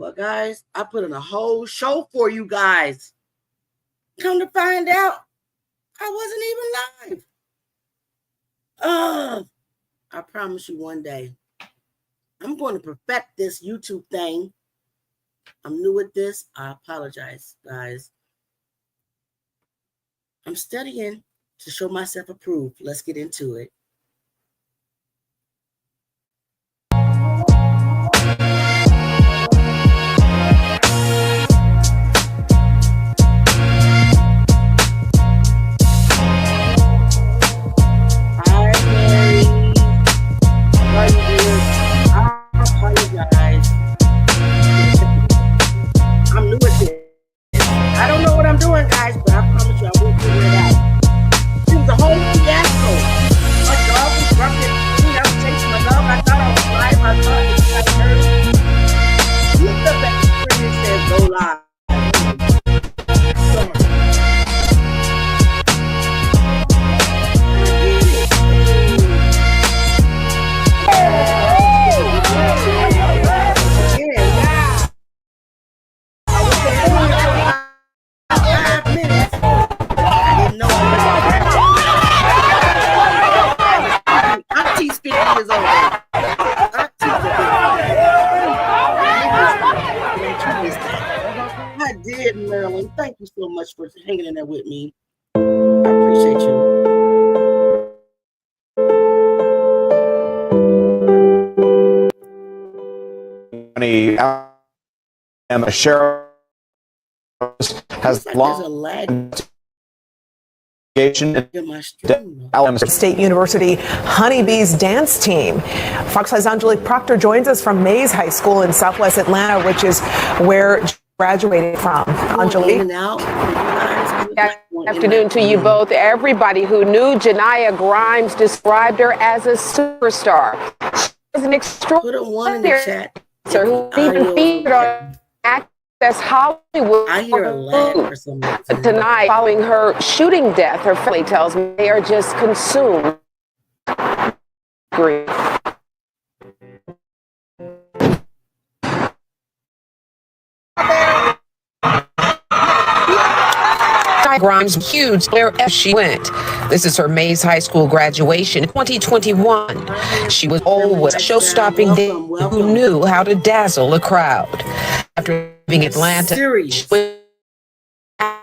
Well, guys, I put in a whole show for you guys. Come to find out, I wasn't even live. I promise you one day, I'm going to perfect this YouTube thing. I'm new at this. I apologize, guys. I'm studying to show myself approved. Let's get into it. Thank you so much for hanging in there with me. I appreciate you. And the sheriff has long State University Honeybees dance team. Fox 5's Angelique Proctor joins us from Mays High School in Southwest Atlanta, which is where graduated from. Angelique. Good afternoon to you both. Everybody who knew Gennia Grimes described her as a superstar. She was an extraordinary dancer who even featured on Access Hollywood. I hear a lag for some reason. Tonight, following her shooting death, her family tells me they are just consumed with grief. Grimes huge wherever she went. This is her Mays High School graduation in 2021. She was always a show-stopping who knew how to dazzle a crowd. After leaving Atlanta, she went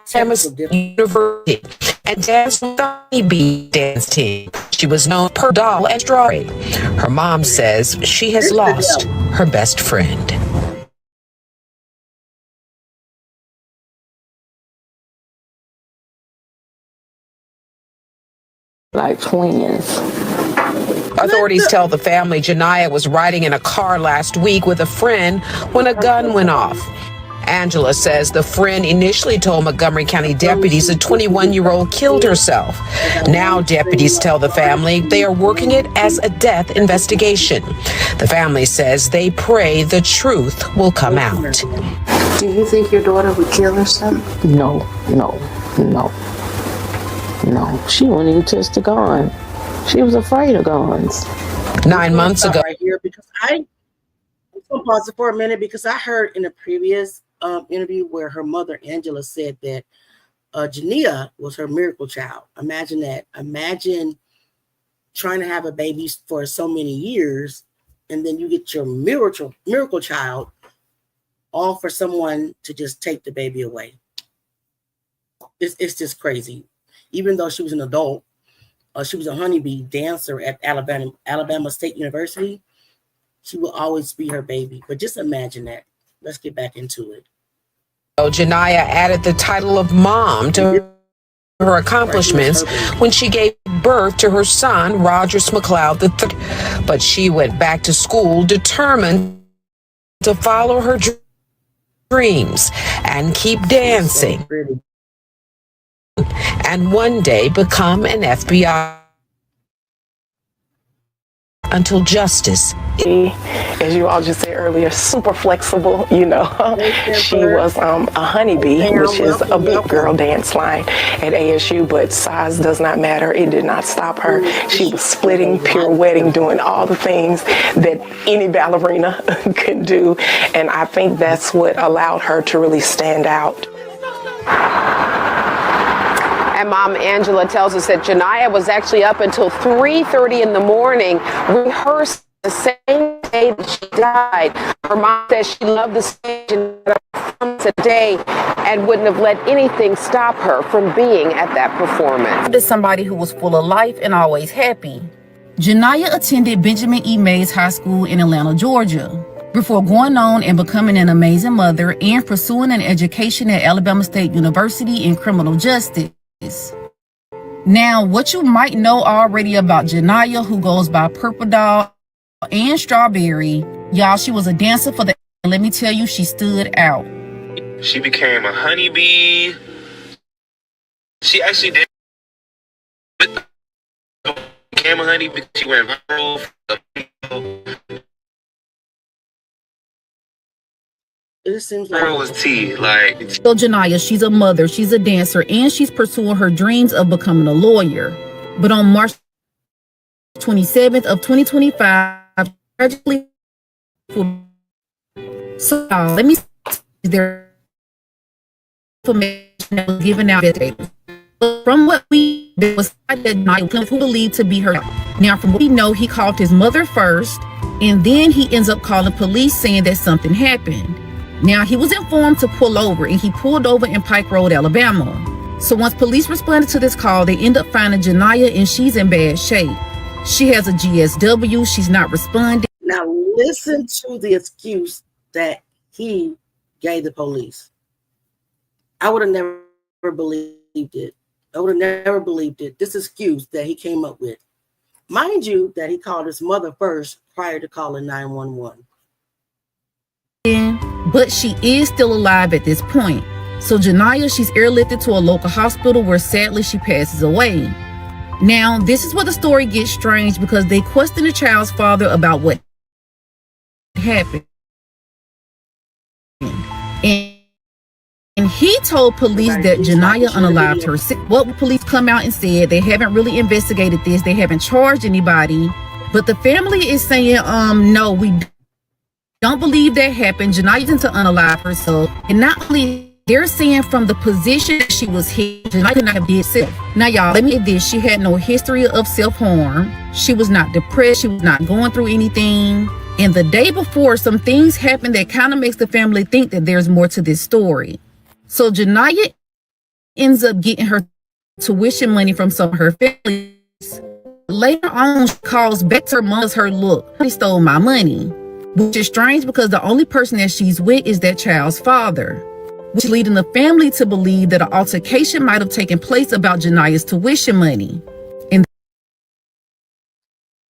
to University and danced with the Honeybee dance team. She was known per doll and strawberry. Her mom says she has lost her best friend. Like twins. Authorities tell the family Gennia was riding in a car last week with a friend when a gun went off. Angela says the friend initially told Montgomery County deputies a 21-year-old killed herself. Now deputies tell the family they are working it as a death investigation. The family says they pray the truth will come out. Do you think your daughter would kill herself? No. She wouldn't even touch the gun. She was afraid of guns. 9 months ago. Right here, because I'm going to pause it for a minute because I heard in a previous interview where her mother, Angela, said that Gennia was her miracle child. Imagine that. Imagine trying to have a baby for so many years, and then you get your miracle child, all for someone to just take the baby away. It's just crazy. Even though she was an adult, she was a honeybee dancer at Alabama State University. She will always be her baby. But just imagine that. Let's get back into it. Gennia added the title of mom to her accomplishments when she gave birth to her son, Rogers McLeod III. But she went back to school determined to follow her dreams and keep dancing. And one day become an FBI until justice As you all just said earlier, super flexible, you know. She was a honeybee, which is a big girl dance line at ASU, but size does not matter. It did not stop her. She was splitting, pirouetting, doing all the things that any ballerina could do. And I think that's what allowed her to really stand out. And Mom Angela tells us that Gennia was actually up until 3:30 in the morning rehearsing the same day that she died. Her mom says she loved the stage and performance a day and wouldn't have let anything stop her from being at that performance. As somebody who was full of life and always happy. Gennia attended Benjamin E. Mays High School in Atlanta, Georgia, before going on and becoming an amazing mother and pursuing an education at Alabama State University in criminal justice. Now, what you might know already about Gennia, who goes by Purple Doll and Strawberry, y'all, she was a dancer for the, let me tell you, she stood out. She became a honeybee. She actually did became a honeybee. She went viral. It seems like Girl was tea. Like, So Gennia, she's a mother, she's a dancer, and she's pursuing her dreams of becoming a lawyer. But on March 27th of 2025, tragically, so let me see their information that was given out. From what we there was that Gennia who believed to be her. Now, from what we know, he called his mother first, and then he ends up calling police saying that something happened. Now, he was informed to pull over, and he pulled over in Pike Road, Alabama. So once police responded to this call, they end up finding Gennia, and she's in bad shape. She has a GSW. She's not responding. Now, listen to the excuse that he gave the police. I would have never believed it. I would have never believed it. This excuse that he came up with. Mind you, that he called his mother first prior to calling 911. But she is still alive at this point. So Gennia, she's airlifted to a local hospital where sadly she passes away. Now, this is where the story gets strange because they question the child's father about what happened. And he told police that Gennia unalived her. What would police come out and said? They haven't really investigated this. They haven't charged anybody. But the family is saying, no, we don't believe that happened. Gennia didn't unalive herself. And not only, they're saying from the position she was hit, Gennia could not have did self. Now, y'all, let me say this. She had no history of self-harm. She was not depressed. She was not going through anything. And the day before, some things happened that kind of makes the family think that there's more to this story. So Gennia ends up getting her tuition money from some of her families. Later on, she calls back to her mom, her look, he stole my money. Which is strange because the only person that she's with is that child's father, which is leading the family to believe that an altercation might have taken place about Gennia's tuition money. And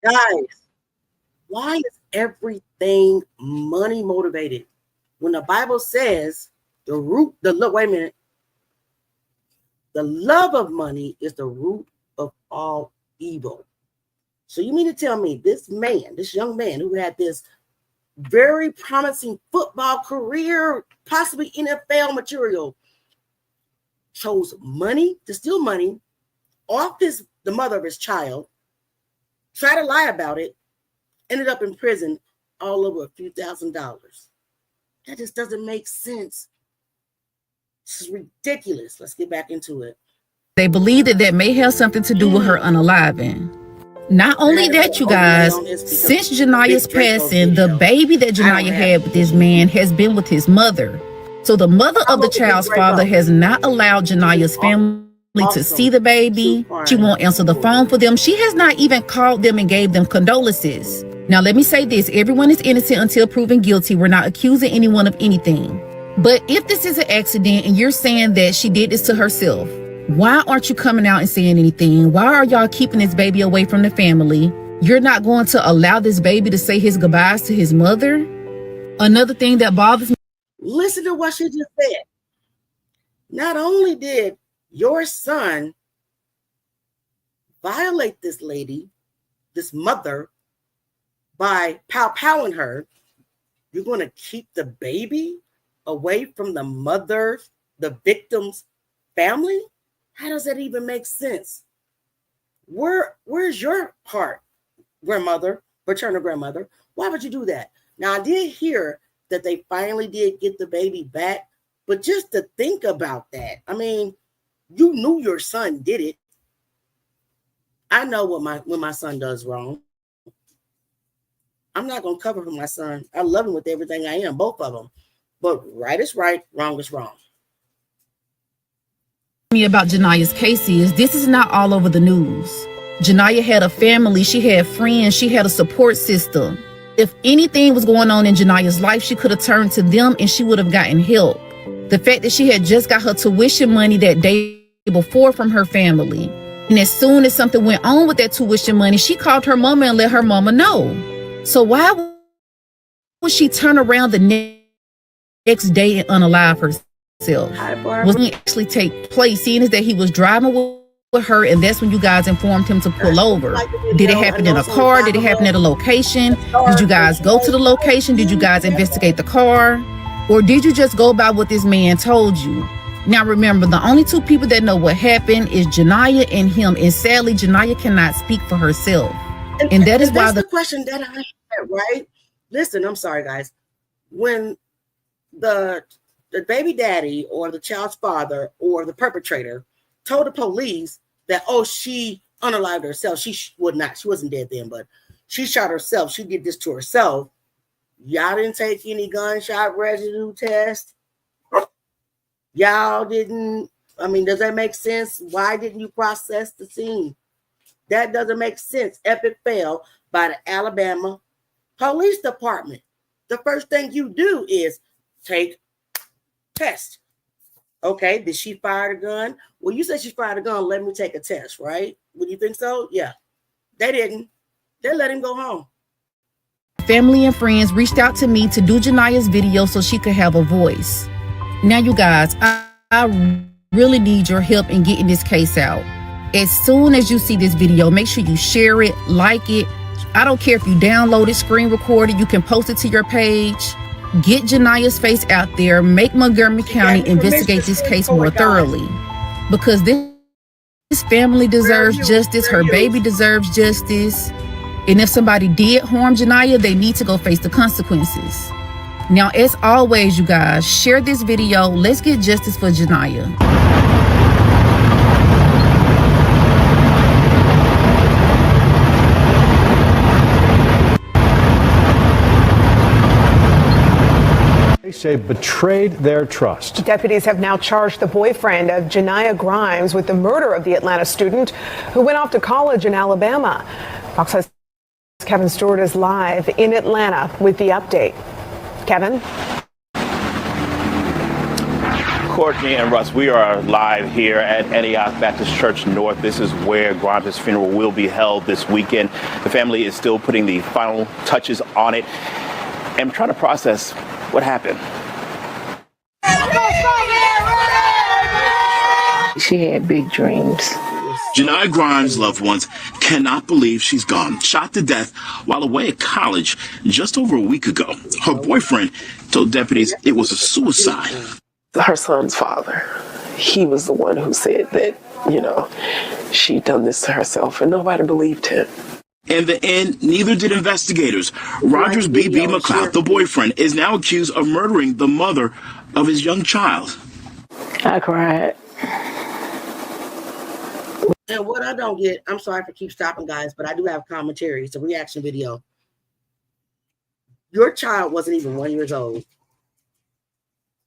guys, why is everything money motivated? When the Bible says the love of money is the root of all evil. So you mean to tell me this young man who had this very promising football career, possibly NFL material, chose money to steal money off the mother of his child, tried to lie about it, ended up in prison all over a few $1,000s. That just doesn't make sense. This is ridiculous. Let's get back into it. They believe that may have something to do with her unaliving. Not only that, you guys, since Gennia's passing, the baby that Gennia had with this man has been with his mother. So the mother of the child's father has not allowed Gennia's family to see the baby. She won't answer the phone for them. She has not even called them and gave them condolences. Now, let me say this. Everyone is innocent until proven guilty. We're not accusing anyone of anything. But if this is an accident and you're saying that she did this to herself, why aren't you coming out and saying anything? Why are y'all keeping this baby away from the family? You're not going to allow this baby to say his goodbyes to his mother? Another thing that bothers me. Listen to what she just said. Not only did your son violate this lady, this mother, by pow-powing her, you're going to keep the baby away from the mother, the victim's family? How does that even make sense? Where's your part, grandmother, paternal grandmother? Why would you do that? Now, I did hear that they finally did get the baby back, but just to think about that, I mean, you knew your son did it. I know when my son does wrong. I'm not going to cover for my son. I love him with everything I am, both of them. But right is right, wrong is wrong. Me about Gennia's case is this is not all over the news. Gennia had a family, she had friends, she had a support system. If anything was going on in Gennia's life, she could have turned to them and she would have gotten help. The fact that she had just got her tuition money that day before from her family, and as soon as something went on with that tuition money, she called her mama and let her mama know. So why would she turn around the next day and unalive herself? Was it actually take place, seeing as that he was driving with her, and that's when you guys informed him to pull over? Did it happen in a car? Did it happen at a location? Did you guys go to the location? Did you guys investigate the car? Or did you just go by what this man told you? Now remember, the only two people that know what happened is Gennia and him, and sadly Gennia cannot speak for herself. And that is why the question that I had, right? Listen, I'm sorry guys. When the baby daddy or the child's father or the perpetrator told the police that, oh, she unalived herself. She wasn't dead then, but she shot herself. She did this to herself. Y'all didn't take any gunshot residue test. Y'all didn't. I mean, does that make sense? Why didn't you process the scene? That doesn't make sense. Epic fail by the Alabama Police Department. The first thing you do is take test. Okay, did she fire the gun? Well, you said she fired a gun. Let me take a test, right? Would you think so? Yeah. They didn't. They let him go home. Family and friends reached out to me to do Gennia's video so she could have a voice. Now, you guys, I really need your help in getting this case out. As soon as you see this video, make sure you share it, like it. I don't care if you download it, screen record it, you can post it to your page. Get Gennia's face out there. Make Montgomery County investigate this case more thoroughly, because this family deserves justice. Her baby deserves justice. And if somebody did harm Gennia, they need to go face the consequences. Now, as always, you guys, share this video. Let's get justice for Gennia. Say betrayed their trust. Deputies have now charged the boyfriend of Gennia Grimes with the murder of the Atlanta student who went off to college in Alabama. Fox News' Kevin Stewart is live in Atlanta with the update. Kevin? Courtney and Russ, we are live here at Antioch Baptist Church North. This is where Grimes' funeral will be held this weekend. The family is still putting the final touches on it and trying to process what happened. She had big dreams. Gennia Grimes' loved ones cannot believe she's gone. Shot to death while away at college just over a week ago. Her boyfriend told deputies it was a suicide. Her son's father, he was the one who said that, she'd done this to herself, and nobody believed him. In the end, neither did investigators. Rogers B.B. McLeod, the boyfriend, is now accused of murdering the mother of his young child. I cried. And what I don't get, I'm sorry for keep stopping, guys, but I do have commentary. It's a reaction video. Your child wasn't even 1 year old.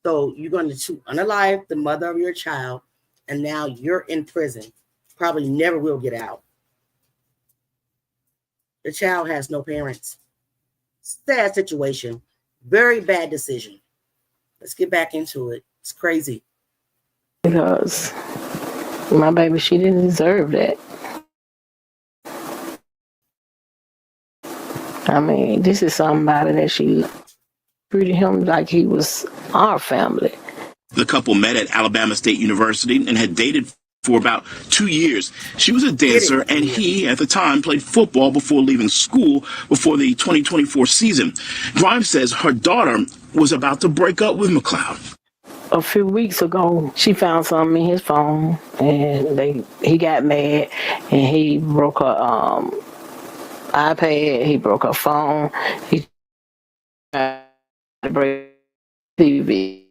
So you're going to unalive the mother of your child, and now you're in prison. Probably never will get out. The child has no parents. Sad situation. Very bad decision. Let's get back into it. It's crazy. Because my baby, she didn't deserve that. I mean, this is somebody that she treated him like he was our family. The couple met at Alabama State University and had dated for about 2 years. She was a dancer, and he, at the time, played football before leaving school before the 2024 season. Grimes says her daughter was about to break up with McLeod. A few weeks ago, she found something in his phone, and he got mad, and he broke her iPad. He broke her phone. He tried to break TV.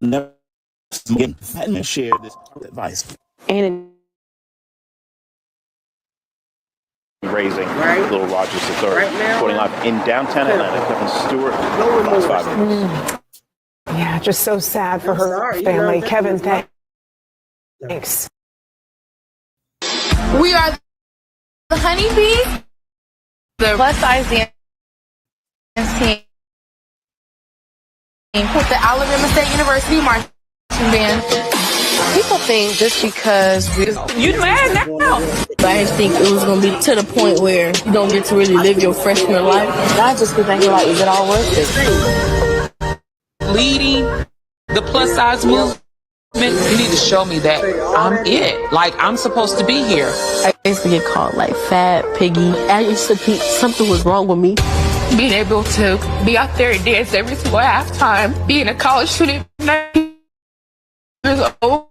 Never share this advice. And raising little Rogers III. Reporting live in downtown Atlanta, Kevin Stewart, Fox 5 News. Yeah, just so sad for her family. Kevin, thanks. We are the Honeybees, the plus size dance team with the Alabama State University marching band. People think just because you mad now. I didn't think it was gonna be to the point where you don't get to really live your freshman life. I just be thinking like, is it all worth it? Leading the plus size movement, you need to show me that I'm it. Like, I'm supposed to be here. I used to get called like fat, piggy. I used to think something was wrong with me. Being able to be out there and dance every single halftime, being a college student, 19 years old.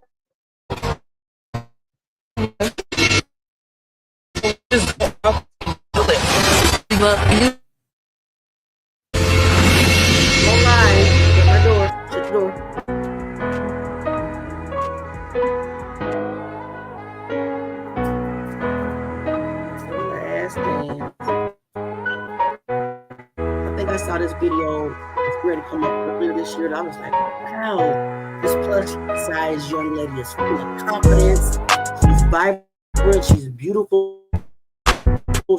I saw this video, it's ready to come up earlier this year, and I was like, wow, this plus size young lady is full of confidence. She's vibrant, she's beautiful,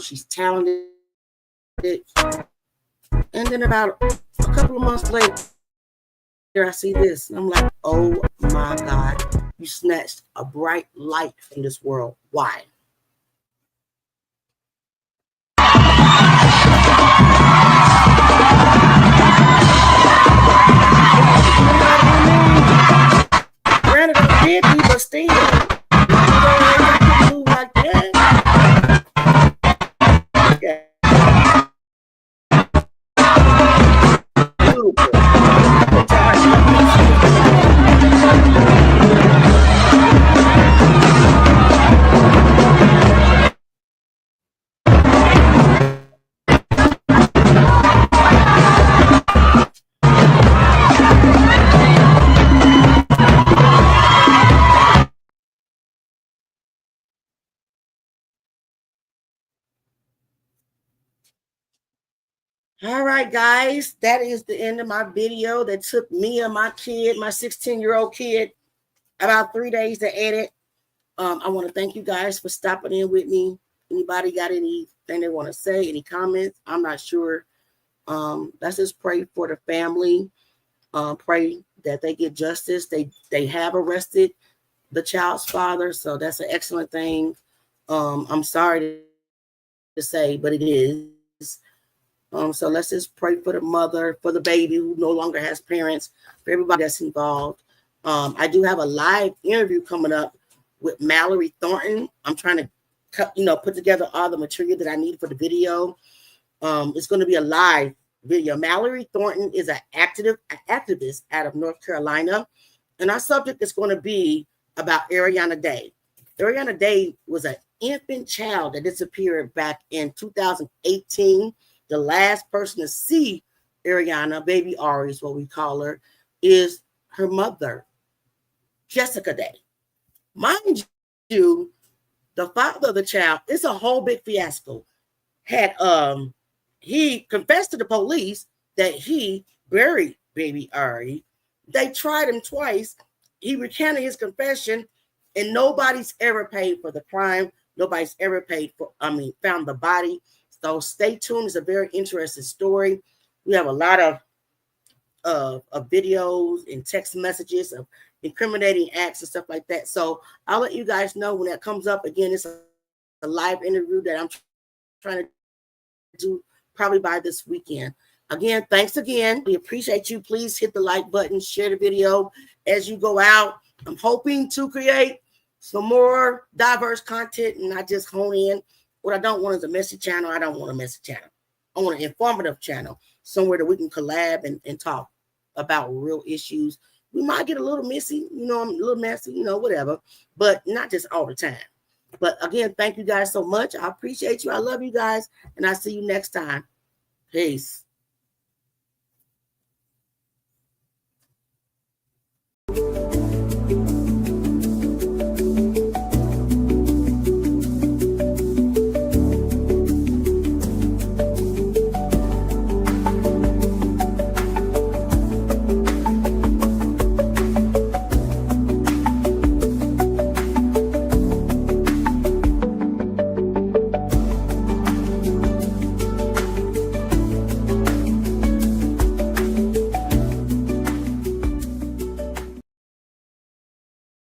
she's talented. And then about a couple of months later, I see this, and I'm like, oh my God, you snatched a bright light from this world. Why? Granted, I'm 50, but still, I can move like that. Okay. All right, guys, that is the end of my video that took me and my kid, my 16-year-old kid, about 3 days to edit. I want to thank you guys for stopping in with me. Anybody got anything they want to say, any comments? I'm not sure. Let's just pray for the family. Pray that they get justice. They have arrested the child's father, so that's an excellent thing. I'm sorry to say, but it is. So let's just pray for the mother, for the baby who no longer has parents, for everybody that's involved. I do have a live interview coming up with Mallory Thornton. I'm trying to put together all the material that I need for the video. It's going to be a live video. Mallory Thornton is an activist out of North Carolina, and our subject is going to be about Ariana Day. Ariana Day was an infant child that disappeared back in 2018. The last person to see Ariana, baby Ari is what we call her, is her mother, Jessica Day. Mind you, the father of the child, it's a whole big fiasco. He confessed to the police that he buried baby Ari. They tried him twice. He recanted his confession, and nobody's ever paid for the crime. Nobody's ever found the body. So stay tuned. It's a very interesting story. We have a lot of videos and text messages of incriminating acts and stuff like that. So I'll let you guys know when that comes up. Again, it's a live interview that I'm trying to do probably by this weekend. Again, thanks again. We appreciate you. Please hit the like button, share the video as you go out. I'm hoping to create some more diverse content and not just hone in. What I don't want is a messy channel. I don't want a messy channel. I want an informative channel, somewhere that we can collab and talk about real issues. We might get a little messy, a little messy, whatever, but not just all the time. But again, thank you guys so much. I appreciate you. I love you guys, and I'll see you next time. Peace.